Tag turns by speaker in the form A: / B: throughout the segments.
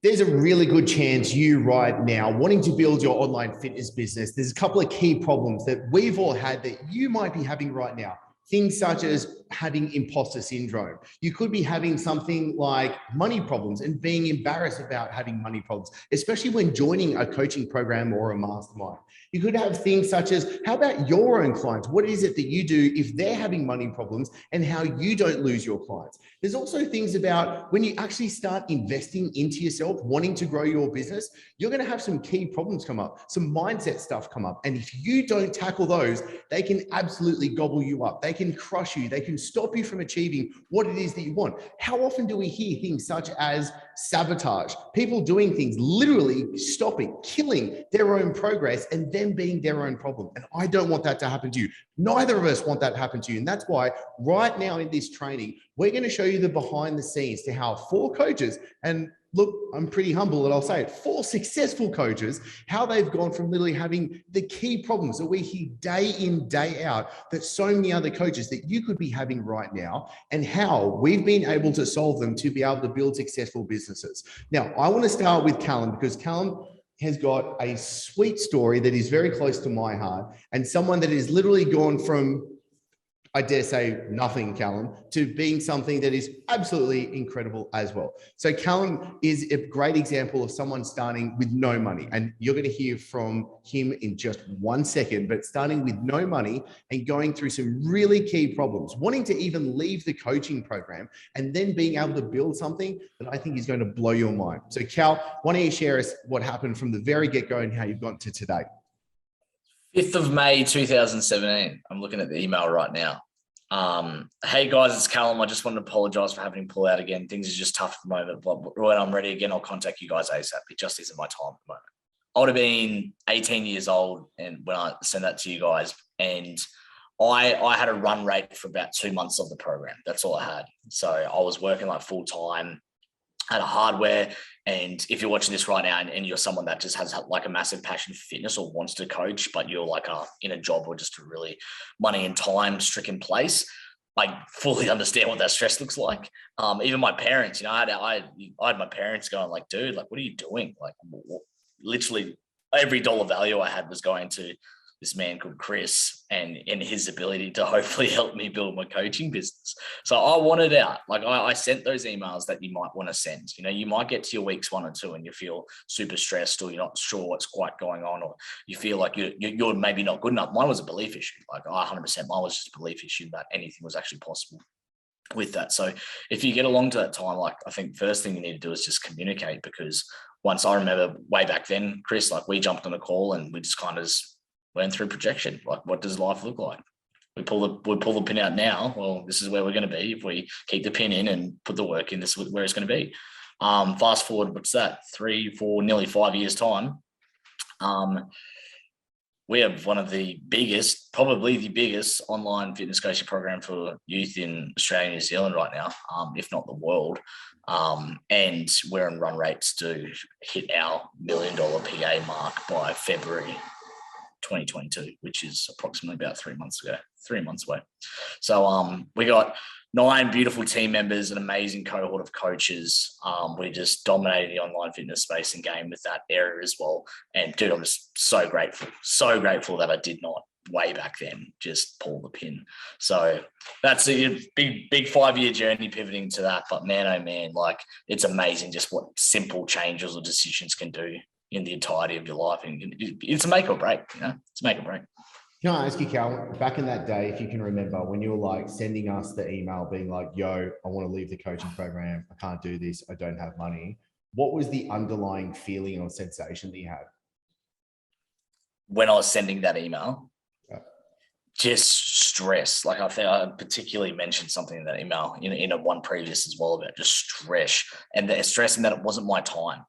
A: There's a really good chance you right now wanting to build your online fitness business. There's a couple of key problems that we've all had that you might be having right now. Things such as having imposter syndrome. You could be having something like money problems and being embarrassed about having money problems, especially when joining a coaching program or a mastermind. You could have things such as, how about your own clients? What is it that you do if they're having money problems and how you don't lose your clients? There's also things about when you actually start investing into yourself, wanting to grow your business, you're going to have some key problems come up, some mindset stuff come up. And if you don't tackle those, they can absolutely gobble you up. They can crush you. They can stop you from achieving what it is that you want. How often do we hear things such as sabotage, people doing things, literally stopping, killing their own progress and them being their own problem? And I don't want that to happen to you. Neither of us want that to happen to you. And that's why right now in this training, we're going to show you the behind the scenes to how 4 coaches, and look, I'm pretty humble that I'll say it, 4 successful coaches, how they've gone from literally having the key problems that we hear day in, day out, that so many other coaches that you could be having right now, and how we've been able to solve them to be able to build successful businesses. Now, I want to start with Callum because Callum has got a sweet story that is very close to my heart, and someone that has literally gone from, I dare say, nothing, Callum, to being something that is absolutely incredible as well. So Callum is a great example of someone starting with no money. And you're going to hear from him in just 1 second, but starting with no money and going through some really key problems, wanting to even leave the coaching program and then being able to build something that I think is going to blow your mind. So Cal, why don't you share us what happened from the very get-go and how you've gotten to today?
B: 5th of May, 2017. I'm looking at the email right now. Hey guys, it's Callum. I just wanted to apologize for having to pull out again. Things are just tough at the moment, but when I'm ready again, I'll contact you guys ASAP. It just isn't my time at the moment. I would have been 18 years old and when I sent that to you guys, and I had a run rate for about 2 months of the program. That's all I had. So I was working like full time at a hardware. And if you're watching this right now and you're someone that just has like a massive passion for fitness or wants to coach, but you're like in a job or just a really money and time stricken place, I fully understand what that stress looks like. Even my parents, I had my parents going like, dude, like, what are you doing? Like literally every dollar value I had was going to this man called Chris and his ability to hopefully help me build my coaching business. So I wanted out. Like I sent those emails that you might want to send. You might get to your weeks 1 or 2 and you feel super stressed or you're not sure what's quite going on, or you feel like you're maybe not good enough. Mine was a belief issue. Like 100%, mine was just a belief issue that anything was actually possible with that. So if you get along to that time, like I think first thing you need to do is just communicate, because once I remember way back then, Chris, like we jumped on a call and we just kind of went through projection. Like, what does life look like? We pull the pin out now. Well, this is where we're going to be. If we keep the pin in and put the work in, this is where it's going to be. Fast forward, what's that? 3, 4, nearly 5 years time. We have one of the biggest, probably the biggest online fitness coaching program for youth in Australia and New Zealand right now, if not the world. And we're on run rates to hit our $1 million PA mark by February 2022, which is approximately about 3 months away. So we got 9 beautiful team members, an amazing cohort of coaches. We just dominated the online fitness space and game with that area as well. And dude, I'm just so grateful that I did not way back then just pull the pin. So that's a big 5-year journey pivoting to that. But man, oh man, like it's amazing just what simple changes or decisions can do in the entirety of your life. And it's a make or break, it's a make or break.
A: Can I ask you, Cal, back in that day, if you can remember, when you were like sending us the email being like, yo, I want to leave the coaching program. I can't do this. I don't have money. What was the underlying feeling or sensation that you had?
B: When I was sending that email,
A: yeah.
B: Just stress. Like I think I particularly mentioned something in that email in a one previous as well about just stress and the stress and that it wasn't my time,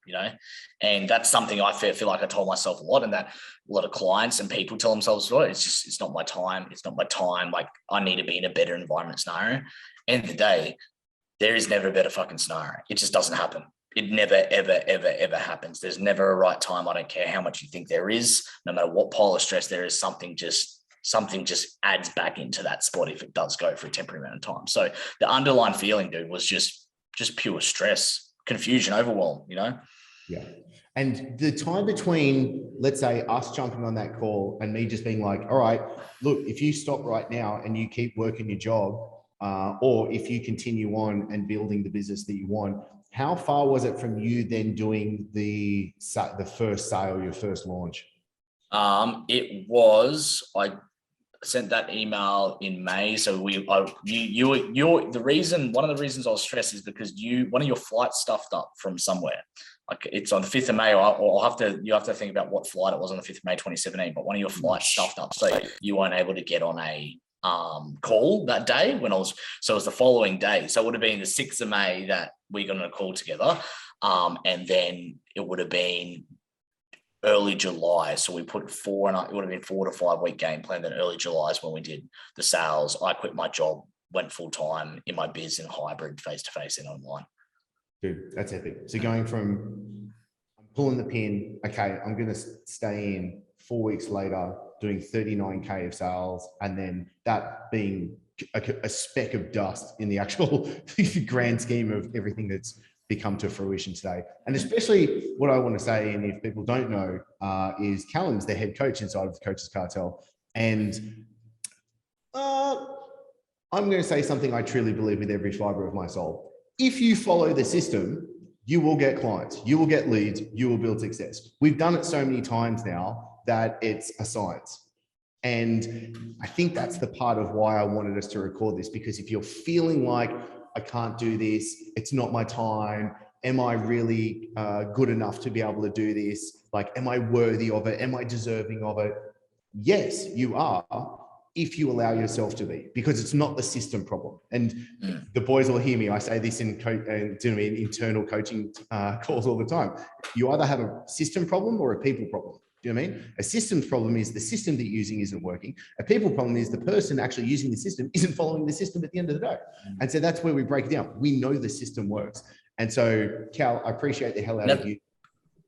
B: and that's something I feel like I told myself a lot, and that a lot of clients and people tell themselves, well, it's not my time. It's not my time. Like I need to be in a better environment scenario. End of the day, there is never a better fucking scenario. It just doesn't happen. It never, ever, ever, ever happens. There's never a right time. I don't care how much you think there is, no matter what pile of stress there is, something just adds back into that spot if it does go for a temporary amount of time. So the underlying feeling, dude, was just pure stress. confusion, overwhelm, you know?
A: Yeah. And the time between, let's say, us jumping on that call and me just being like, all right, look, if you stop right now and you keep working your job, or if you continue on and building the business that you want, how far was it from you then doing the first sale, your first launch?
B: It was, I sent that email in May. So one of the reasons I was stressed is because one of your flights stuffed up from somewhere. Like it's on the 5th of May, or you have to think about what flight it was on the 5th of May, 2017, but one of your flights stuffed up. So you weren't able to get on a call that day so it was the following day. So it would have been the 6th of May that we got on a call together. And then it would have been early July. So we put it would have been 4 to 5 week game plan. Then early July is when we did the sales. I quit my job, went full time in my biz in hybrid, face to face and online.
A: Dude, that's epic. So going from I'm pulling the pin, okay, I'm going to stay in 4 weeks later, doing 39K of sales, and then that being a speck of dust in the actual grand scheme of everything that's become to fruition today. And especially what I want to say, and if people don't know, is Callum's the head coach inside of the Coaches Cartel. And I'm going to say something I truly believe with every fiber of my soul. If you follow the system, you will get clients, you will get leads, you will build success. We've done it so many times now that it's a science. And I think that's the part of why I wanted us to record this, because if you're feeling like I can't do this, it's not my time, am I really good enough to be able to do this? Like, am I worthy of it? Am I deserving of it? Yes, you are, if you allow yourself to be, because it's not the system problem. And the boys will hear me. I say this in internal coaching calls all the time. You either have a system problem or a people problem. Do you know what I mean? A systems problem is the system that you're using isn't working. A people problem is the person actually using the system isn't following the system at the end of the day. And so that's where we break it down. We know the system works. And so, Cal, I appreciate the hell out of you.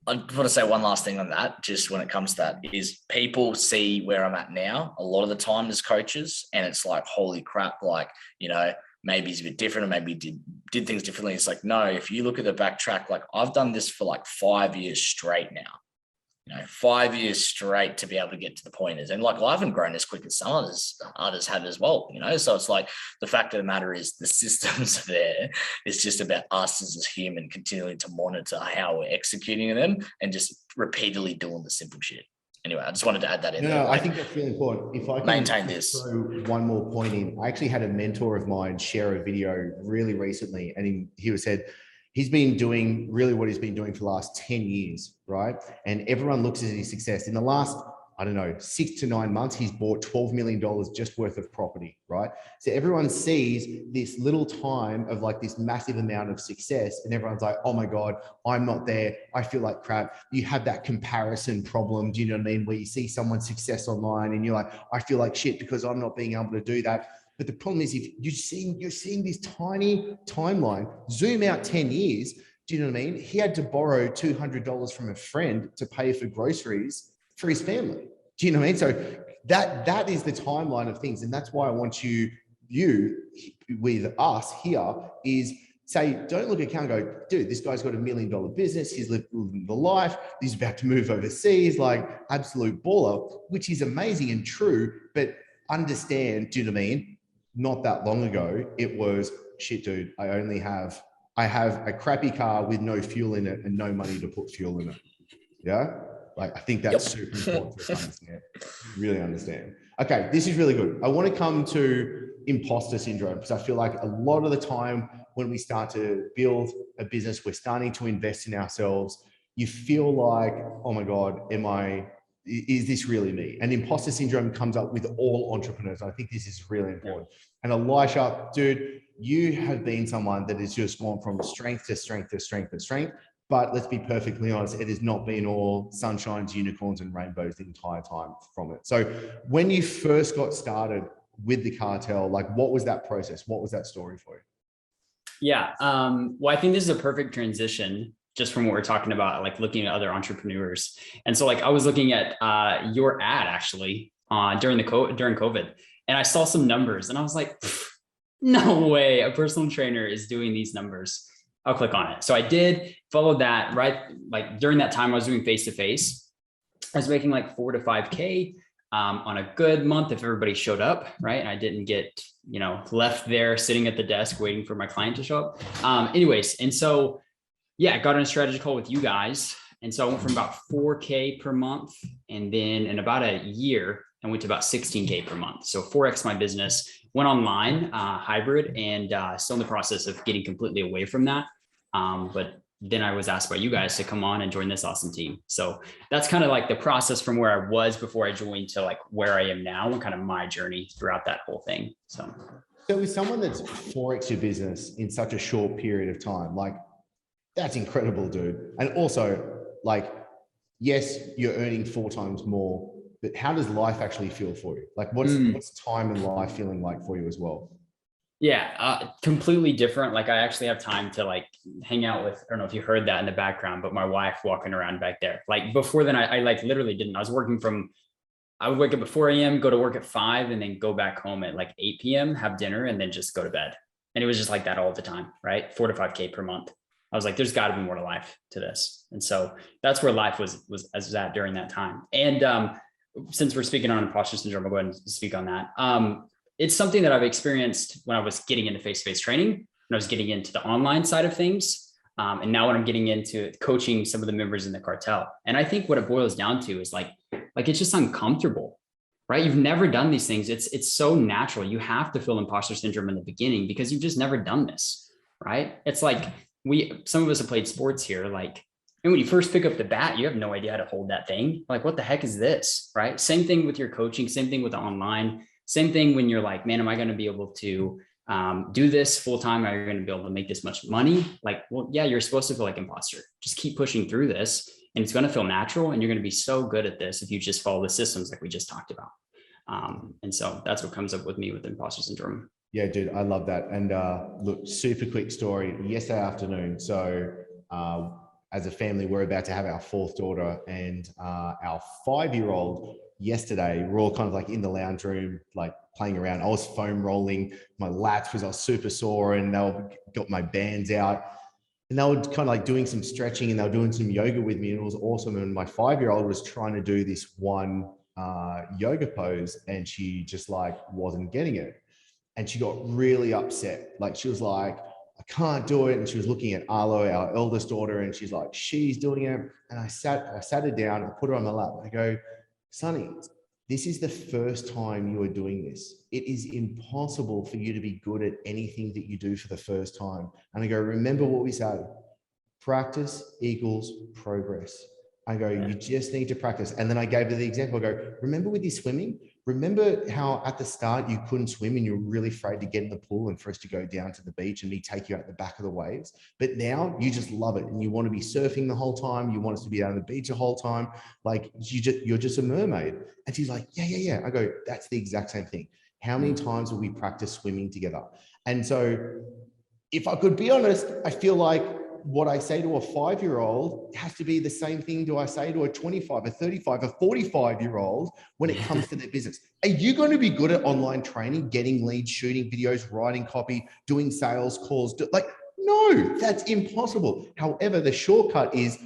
B: I want to say one last thing on that, just when it comes to that, is people see where I'm at now a lot of the time as coaches, and it's like, holy crap, like, you know, maybe he's a bit different, or maybe did things differently. It's like, no, if you look at the backtrack, like I've done this for like 5 years straight now. 5 years straight to be able to get to the pointers. And like, I haven't grown as quick as some others have as well, so it's like, the fact of the matter is the systems are there. It's just about us as a human continuing to monitor how we're executing them and just repeatedly doing the simple shit. Anyway, I just wanted to add that in.
A: No, I think that's really important. If I can
B: maintain this.
A: Throw one more point in, I actually had a mentor of mine share a video really recently, and he said, he's been doing really what he's been doing for the last 10 years, right? And everyone looks at his success. In the last, 6 to 9 months, he's bought $12 million just worth of property, right? So everyone sees this little time of like this massive amount of success, and everyone's like, oh my God, I'm not there. I feel like crap. You have that comparison problem, do you know what I mean? Where you see someone's success online and you're like, I feel like shit because I'm not being able to do that. But the problem is, if you're seeing this tiny timeline, zoom out 10 years, do you know what I mean? He had to borrow $200 from a friend to pay for groceries for his family. Do you know what I mean? So that is the timeline of things. And that's why I want you with us here is say, don't look at Cal and go, dude, this guy's got $1 million business. He's living the life. He's about to move overseas, like absolute baller, which is amazing and true. But understand, do you know what I mean? Not that long ago, it was shit, dude. I have a crappy car with no fuel in it and no money to put fuel in it. Yeah. Like, I think that's super important to understand. Really understand. Okay. This is really good. I want to come to imposter syndrome, because I feel like a lot of the time when we start to build a business, we're starting to invest in ourselves. You feel like, oh my God, is this really me? And imposter syndrome comes up with all entrepreneurs. I think this is really important. And Elisha, dude, you have been someone that has just gone from strength to strength to strength to strength. But let's be perfectly honest, it has not been all sunshines, unicorns, and rainbows the entire time from it. So when you first got started with the cartel, like, what was that process? What was that story for you?
C: Yeah. Well, I think this is a perfect transition just from what we're talking about, like looking at other entrepreneurs. And so like, I was looking at your ad actually during COVID, and I saw some numbers and I was like, no way a personal trainer is doing these numbers. I'll click on it. So I did follow that, right? Like during that time I was doing face-to-face, I was making like 4 to 5K on a good month if everybody showed up, right? And I didn't get, left there sitting at the desk waiting for my client to show up. Anyways, and so, yeah, I got on a strategy call with you guys. And so I went from about 4K per month. And then in about a year, I went to about 16K per month. So 4X my business, went online, hybrid, and still in the process of getting completely away from that. But then I was asked by you guys to come on and join this awesome team. So that's kind of like the process from where I was before I joined to like where I am now, and kind of my journey throughout that whole thing. So
A: with someone that's 4X your business in such a short period of time, like that's incredible, dude. And also, like, yes, you're earning 4 times more, but how does life actually feel for you? Like what's time and life feeling like for you as well?
C: Yeah, completely different. Like I actually have time to like hang out with, I don't know if you heard that in the background, but my wife walking around back there. Like before then I like literally didn't. I would wake up at 4 a.m., go to work at 5, and then go back home at like 8 p.m., have dinner, and then just go to bed. And it was just like that all the time, right? 4 to 5K per month. I was like, there's got to be more to life to this. And so that's where life was at during that time. And since we're speaking on imposter syndrome, I'll go ahead and speak on that. It's something that I've experienced when I was getting into face-to-face training, when I was getting into the online side of things. And now when I'm getting into coaching some of the members in the cartel. And I think what it boils down to is like it's just uncomfortable, right? You've never done these things. It's so natural. You have to feel imposter syndrome in the beginning because you've just never done this, right? It's like some of us have played sports here. Like, and when you first pick up the bat, you have no idea how to hold that thing. Like, what the heck is this, right? Same thing with your coaching, same thing with the online. Same thing when you're like, man, am I going to be able to do this full time? Are you going to be able to make this much money? Like, well, yeah, you're supposed to feel like imposter. Just keep pushing through this and it's going to feel natural. And you're going to be so good at this if you just follow the systems like we just talked about. And so that's what comes up with me with imposter syndrome.
A: Yeah, dude, I love that. And look, super quick story. Yesterday afternoon, so as a family, we're about to have our 4th daughter, and our 5-year-old yesterday, we're all kind of like in the lounge room, like playing around. I was foam rolling my lats because I was super sore, and they got my bands out, and they were kind of like doing some stretching, and they were doing some yoga with me, and it was awesome. And my 5-year-old was trying to do this one yoga pose, and she just like wasn't getting it. And she got really upset. Like she was like, I can't do it. And she was looking at Arlo, our eldest daughter, and she's like, she's doing it. And I sat her down and put her on my lap. I go, Sonny, this is the first time you are doing this. It is impossible for you to be good at anything that you do for the first time. And I go, remember what we said, practice equals progress. I go, you just need to practice. And then I gave her the example. I go, remember with your swimming? Remember how at the start you couldn't swim and you were really afraid to get in the pool and for us to go down to the beach and me take you out the back of the waves? But now you just love it and you want to be surfing the whole time. You want us to be down on the beach the whole time. Like you're just a mermaid. And she's like, yeah. I go, that's the exact same thing. How many times will we practice swimming together? And so if I could be honest, I feel like what I say to a 5-year-old has to be the same thing do I say to a 25, a 35, a 45-year-old when it comes to their business. Are you going to be good at online training, getting leads, shooting videos, writing copy, doing sales calls? No, that's impossible. However, the shortcut is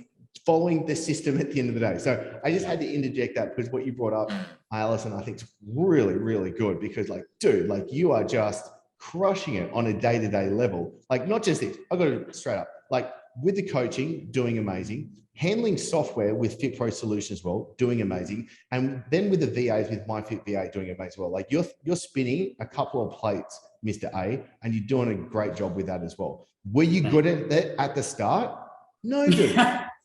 A: following the system at the end of the day. So I just had to interject that because what you brought up, Allison, I think is really, really good because like, dude, like you are just crushing it on a day-to-day level. Like not just this, I got it straight up. Like with the coaching, doing amazing, handling software with FitPro Solutions as well, doing amazing. And then with the VAs, with MyFitVA, doing amazing as well. Like you're spinning a couple of plates, Mr. A, and you're doing a great job with that as well. Were you good at that at the start? No, dude.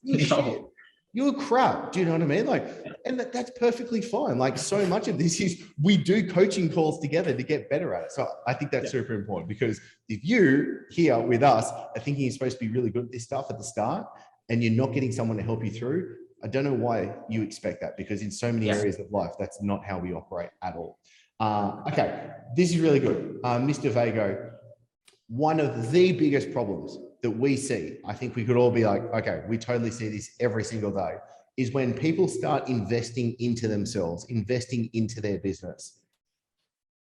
A: No. You're crap. Do you know what I mean? Like, and that's perfectly fine. Like so much of this is we do coaching calls together to get better at it. So I think that's super important because if you here with us are thinking you're supposed to be really good at this stuff at the start and you're not getting someone to help you through, I don't know why you expect that because in so many areas of life, that's not how we operate at all. Okay, this is really good. Mr. Vago, one of the biggest problems that we see, I think we could all be like, okay, we totally see this every single day, is when people start investing into themselves, investing into their business,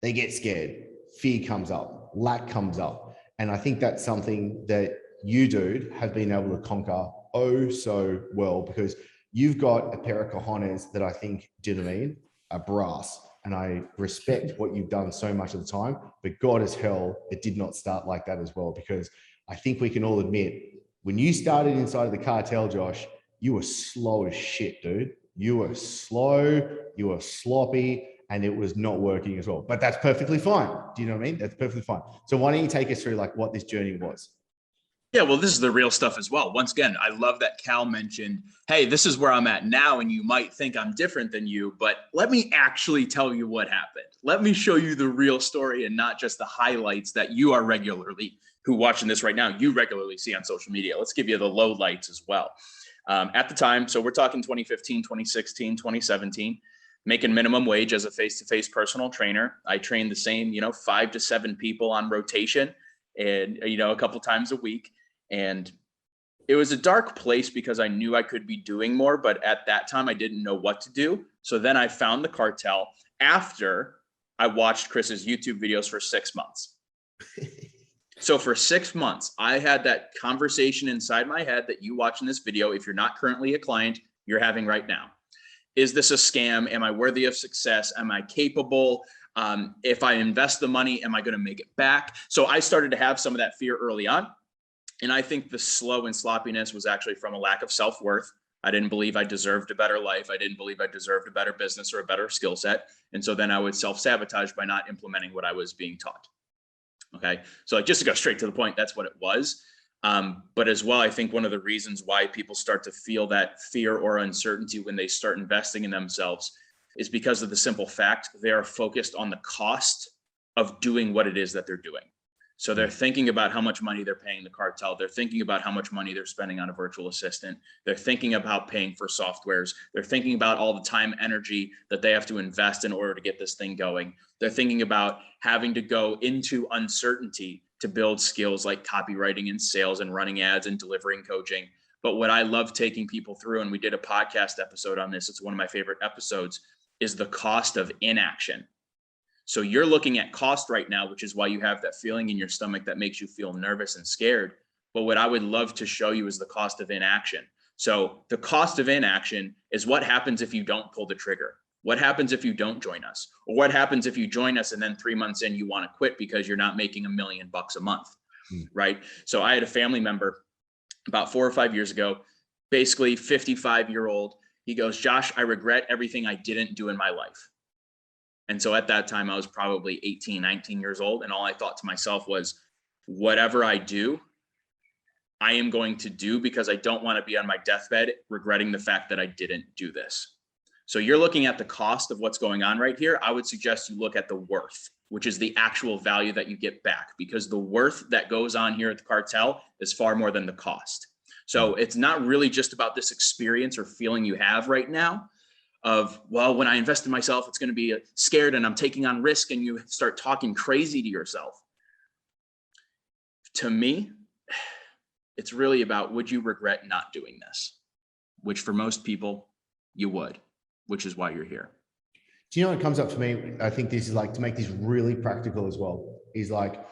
A: they get scared. Fear comes up, lack comes up. And I think that's something that you, dude, have been able to conquer oh so well, because you've got a pair of cojones that I think, do you know what I mean, are brass. And I respect what you've done so much of the time, but God as hell, it did not start like that as well, because I think we can all admit when you started inside of the cartel, Josh, you were slow as shit, dude. You were slow, you were sloppy, and it was not working as well. But that's perfectly fine. Do you know what I mean? That's perfectly fine. So why don't you take us through like what this journey was?
D: Yeah, well, this is the real stuff as well. Once again, I love that Cal mentioned, hey, this is where I'm at now, and you might think I'm different than you, but let me actually tell you what happened. Let me show you the real story and not just the highlights that you are regularly, who watching this right now, you regularly see on social media. Let's give you the low lights as well. At the time, so we're talking 2015, 2016, 2017, making minimum wage as a face-to-face personal trainer. I trained the same, 5 to 7 people on rotation and, a couple times a week. And it was a dark place because I knew I could be doing more, but at that time I didn't know what to do. So then I found the cartel after I watched Chris's YouTube videos for 6 months. So for 6 months, I had that conversation inside my head that you watch in this video, if you're not currently a client, you're having right now. Is this a scam? Am I worthy of success? Am I capable? If I invest the money, am I going to make it back? So I started to have some of that fear early on. And I think the slow and sloppiness was actually from a lack of self-worth. I didn't believe I deserved a better life. I didn't believe I deserved a better business or a better skill set. And so then I would self-sabotage by not implementing what I was being taught. Okay. So just to go straight to the point, that's what it was. But as well, I think one of the reasons why people start to feel that fear or uncertainty when they start investing in themselves is because of the simple fact they are focused on the cost of doing what it is that they're doing. So they're thinking about how much money they're paying the cartel. They're thinking about how much money they're spending on a virtual assistant. They're thinking about paying for softwares. They're thinking about all the time, energy that they have to invest in order to get this thing going. They're thinking about having to go into uncertainty to build skills like copywriting and sales and running ads and delivering coaching. But what I love taking people through, and we did a podcast episode on this, it's one of my favorite episodes, is the cost of inaction. So you're looking at cost right now, which is why you have that feeling in your stomach that makes you feel nervous and scared. But what I would love to show you is the cost of inaction. So the cost of inaction is what happens if you don't pull the trigger. What happens if you don't join us? Or what happens if you join us and then 3 months in you want to quit because you're not making $1 million a month, right? So I had a family member about 4 or 5 years ago, basically 55-year-old. He goes, Josh, I regret everything I didn't do in my life. And so at that time, I was probably 18, 19 years old. And all I thought to myself was, whatever I do, I am going to do because I don't want to be on my deathbed regretting the fact that I didn't do this. So you're looking at the cost of what's going on right here. I would suggest you look at the worth, which is the actual value that you get back, because the worth that goes on here at the cartel is far more than the cost. So it's not really just about this experience or feeling you have right now of, well, when I invest in myself, it's going to be scared and I'm taking on risk, and you start talking crazy to yourself. To me, it's really about, would you regret not doing this? Which for most people, you would, which is why you're here.
A: Do you know what comes up for me? I think this is like, to make this really practical as well, is like,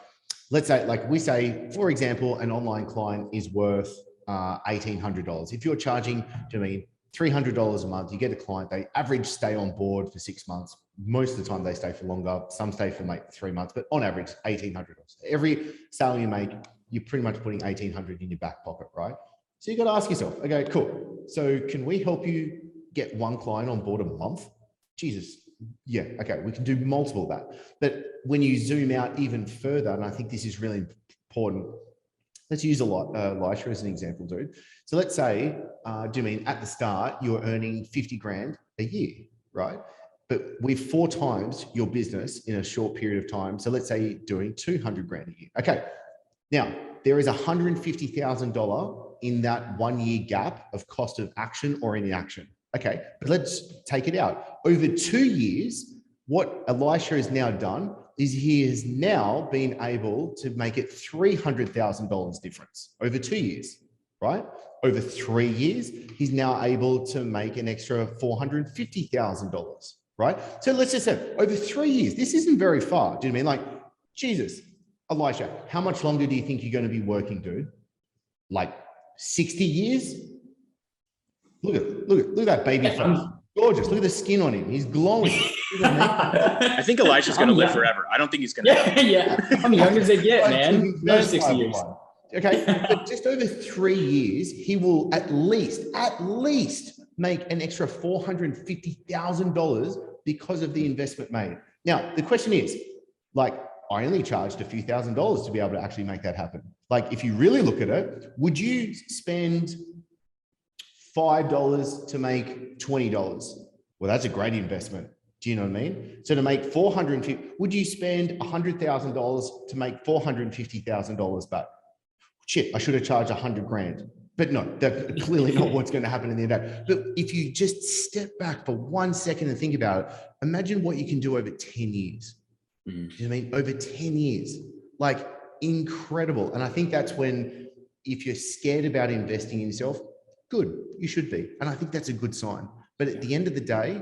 A: let's say, like we say, for example, an online client is worth $1,800. If you're charging, do you know what I mean, $300 a month, you get a client, they average stay on board for 6 months. Most of the time they stay for longer. Some stay for like 3 months, but on average, $1,800. Every sale you make, you're pretty much putting $1,800 in your back pocket, right? So you got to ask yourself, okay, cool. So can we help you get one client on board a month? Jesus. Yeah. Okay. We can do multiple of that. But when you zoom out even further, and I think this is really important, let's use Elisha as an example, dude. So let's say, do you mean at the start, you're earning 50 grand a year, right? But with 4 times your business in a short period of time. So let's say you're doing 200 grand a year. Okay. Now there is $150,000 in that 1 year gap of cost of action or inaction. Okay. But let's take it out. Over 2 years, what Elisha has now done is he has now been able to make it $300,000 difference over 2 years, right? Over 3 years, he's now able to make an extra $450,000, right? So let's just say over 3 years, this isn't very far. Do you know what I mean? Like, Jesus, Elisha, how much longer do you think you're going to be working, dude? like 60 years. Look at that baby face. Gorgeous. Look at the skin on him. He's glowing.
D: I think Elisha's going to live forever. I don't think he's going to.
C: Yeah. I'm young as they get, man. Another 60 years.
A: Okay. But just over 3 years, he will at least make an extra $450,000 because of the investment made. Now, the question is, like, I only charged a few $1,000s to be able to actually make that happen. Like, if you really look at it, would you spend $5 to make $20? Well, that's a great investment. Do you know what I mean? So to make $450,000, would you spend $100,000 to make $450,000 back? Shit, I should have charged $100,000. But no, that's clearly not what's going to happen in the end of the day. But if you just step back for 1 second and think about it, imagine what you can do over 10 years. Do you know what I mean? Over 10 years, like incredible. And I think that's when, if you're scared about investing in yourself, good, you should be. And I think that's a good sign. But at the end of the day,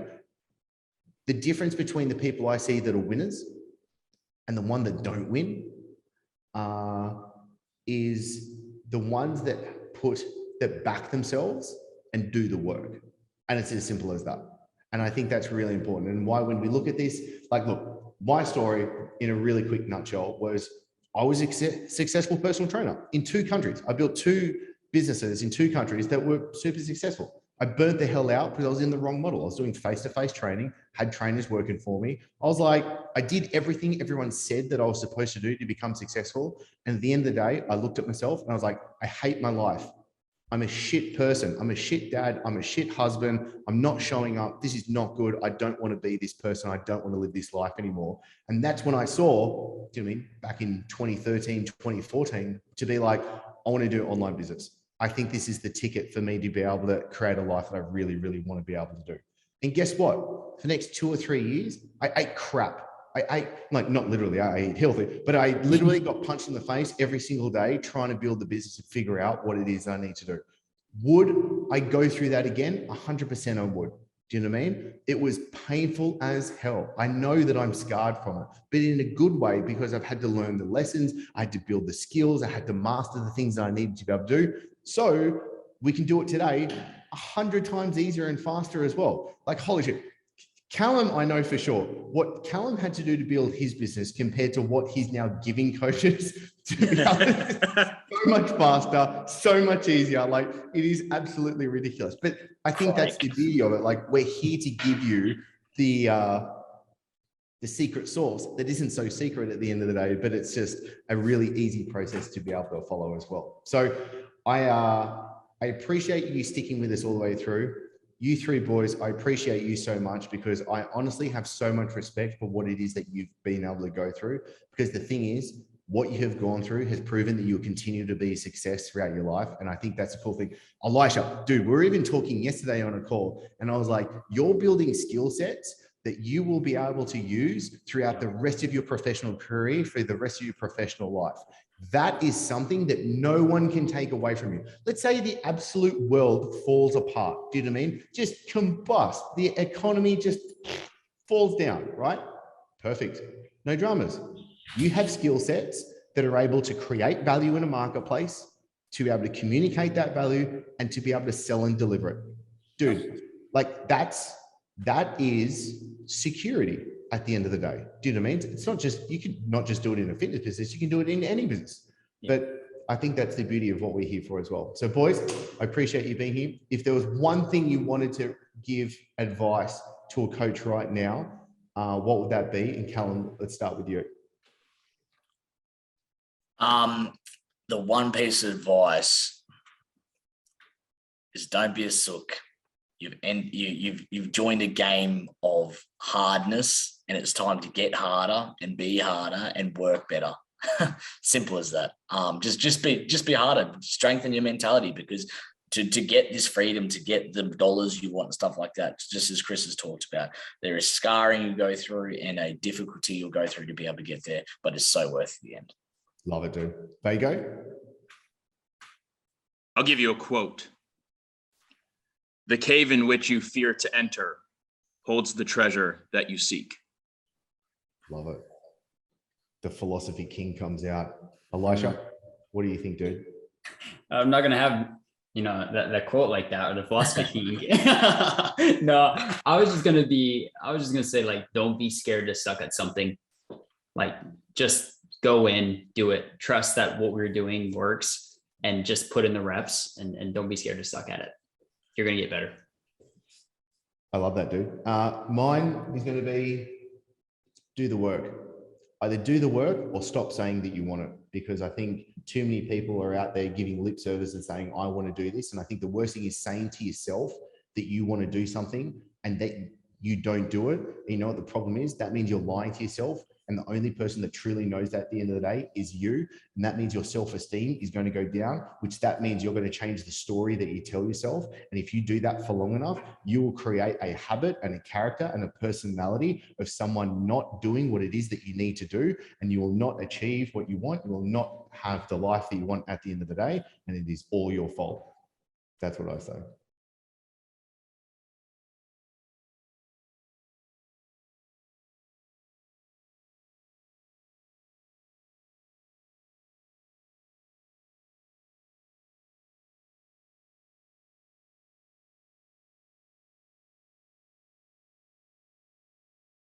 A: the difference between the people I see that are winners and the one that don't win is the ones that back themselves and do the work. And it's as simple as that. And I think that's really important. And why, when we look at this, like, look, my story in a really quick nutshell was I was a successful personal trainer in 2 countries. I built 2 businesses in 2 countries that were super successful. I burnt the hell out because I was in the wrong model. I was doing face-to-face training, had trainers working for me. I was like, I did everything everyone said that I was supposed to do to become successful. And at the end of the day, I looked at myself and I was like, I hate my life. I'm a shit person. I'm a shit dad. I'm a shit husband. I'm not showing up. This is not good. I don't want to be this person. I don't want to live this life anymore. And that's when I saw, do you know what I mean, back in 2013, 2014, to be like, I want to do online business. I think this is the ticket for me to be able to create a life that I really, really want to be able to do. And guess what? For the next 2 or 3 years, I ate crap. I ate, like, not literally, I ate healthy, but I literally got punched in the face every single day trying to build the business and figure out what it is I need to do. Would I go through that again? 100% I would. Do you know what I mean? It was painful as hell. I know that I'm scarred from it, but in a good way, because I've had to learn the lessons. I had to build the skills. I had to master the things that I needed to be able to do. So we can do it today 100 times easier and faster as well. Like, holy shit. Callum, I know for sure what Callum had to do to build his business compared to what he's now giving coaches to be able to so much faster, so much easier. Like, it is absolutely ridiculous. But I think that's the beauty of it. Like, we're here to give you the secret sauce that isn't so secret at the end of the day, but it's just a really easy process to be able to follow as well. So I appreciate you sticking with us all the way through. You 3 boys, I appreciate you so much, because I honestly have so much respect for what it is that you've been able to go through. Because the thing is, what you have gone through has proven that you'll continue to be a success throughout your life. And I think that's a cool thing. Elisha, dude, we were even talking yesterday on a call, and I was like, you're building skill sets that you will be able to use throughout the rest of your professional career, for the rest of your professional life. That is something that no one can take away from you. Let's say the absolute world falls apart. Do you know what I mean? Just combust. The economy just falls down, right? Perfect. No dramas. You have skill sets that are able to create value in a marketplace, to be able to communicate that value, and to be able to sell and deliver it. Dude, like, that is security at the end of the day. Do you know what I mean? It's not just, you can not just do it in a fitness business, you can do it in any business. Yeah. But I think that's the beauty of what we're here for as well. So boys, I appreciate you being here. If there was one thing you wanted to give advice to a coach right now, what would that be? And Callum, let's start with you.
B: The one piece of advice is, don't be a sook. You've joined a game of hardness, and it's time to get harder and be harder and work better. Simple as that. Just be harder. Strengthen your mentality, because to get this freedom, to get the dollars you want and stuff like that, just as Chris has talked about, there is scarring you go through and a difficulty you'll go through to be able to get there, but it's so worth the end.
A: Love it, dude. There you go.
D: I'll give you a quote. The cave in which you fear to enter holds the treasure that you seek.
A: Love it. The philosophy king comes out. Elisha, what do you think, dude?
C: I'm not gonna have that quote like that or the philosophy. No, I was just gonna say, like, don't be scared to suck at something. Like, just go in, do it, trust that what we're doing works, and just put in the reps, and don't be scared to suck at it. You're gonna get better.
A: I love that, dude. Mine is going to be do the work. Either do the work or stop saying that you want it, because I think too many people are out there giving lip service and saying, I want to do this. And I think the worst thing is saying to yourself that you want to do something and that you don't do it. And you know what the problem is? That means you're lying to yourself. And the only person that truly knows that at the end of the day is you. And that means your self-esteem is going to go down, which that means you're going to change the story that you tell yourself. And if you do that for long enough, you will create a habit and a character and a personality of someone not doing what it is that you need to do. And you will not achieve what you want. You will not have the life that you want at the end of the day. And it is all your fault. That's what I say.